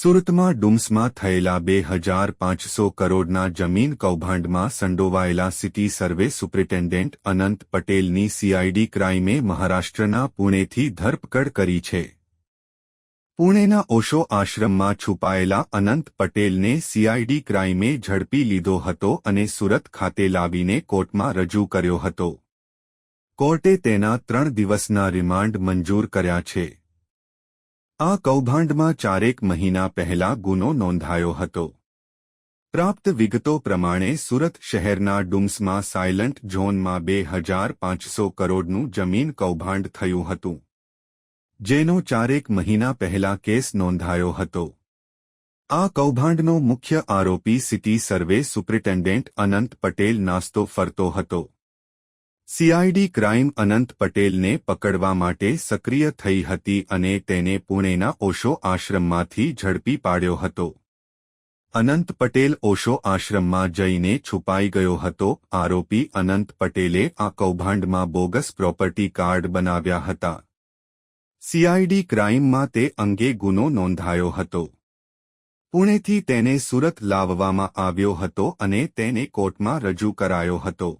સુરતમાં ડુમ્સમાં થયેલા 2500 કરોડના જમીન કૌભાંડમાં સંડોવાયેલા સિટી સર્વે સુપ્રિન્ટેન્ડન્ટ અનંત પટેલની સીઆઈડી ક્રાઇમે મહારાષ્ટ્રના પુણેથી ધરપકડ કરી છે. પુણેના ઓશો આશ્રમમાં છુપાયેલા અનંત પટેલને સીઆઈડી ક્રાઇમે ઝડપી લીધો હતો અને સુરત ખાતે લાવીને કોર્ટમાં રજૂ કર્યો હતો. કોર્ટે તેના 3 દિવસના રિમાન્ડ મંજૂર કર્યા છે. આ કૌભાંડમાં 4 મહિના પહેલા ગુનો નોંધાયો હતો. પ્રાપ્ત વિગતો પ્રમાણે સુરત શહેરના ડુમ્સમાં સાયલન્ટ ઝોનમાં 2500 કરોડનું જમીન કૌભાંડ થયું હતું, જેનો 4 મહિના પહેલા કેસ નોંધાયો હતો. આ કૌભાંડનો મુખ્ય આરોપી સિટી સર્વે સુપ્રિન્ટેન્ડન્ટ અનંત પટેલ નાસ્તો ફરતો હતો. સીઆઈડી ક્રાઇમ અનંત પટેલને પકડવા માટે સક્રિય થઈ હતી અને તેને પુણેના ઓશો આશ્રમમાંથી ઝડપી પાડ્યો હતો. અનંત પટેલ ઓશો આશ્રમમાં જઈને છુપાઈ ગયો હતો. આરોપી અનંત પટેલે આ કૌભાંડમાં બોગસ પ્રોપર્ટી કાર્ડ બનાવ્યા હતા. સીઆઈડી ક્રાઇમમાં તે અંગે ગુનો નોંધાયો હતો. પુણેથી તેને સુરત લાવવામાં આવ્યો હતો અને તેને કોર્ટમાં રજૂ કરાયો હતો.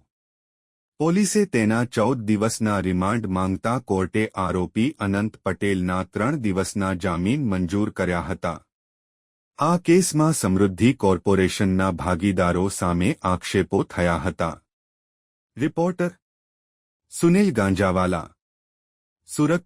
પોલીસે તેના 14 દિવસના રિમાન્ડ માંગતા કોર્ટે આરોપી અનંત પટેલના 3 દિવસના જામીન મંજૂર કર્યા હતા. આ કેસમાં સમૃદ્ધિ કોર્પોરેશનના ભાગીદારો સામે આક્ષેપો થયા હતા. રિપોર્ટર સુનિલ ગાંજાવાલા, સુરત.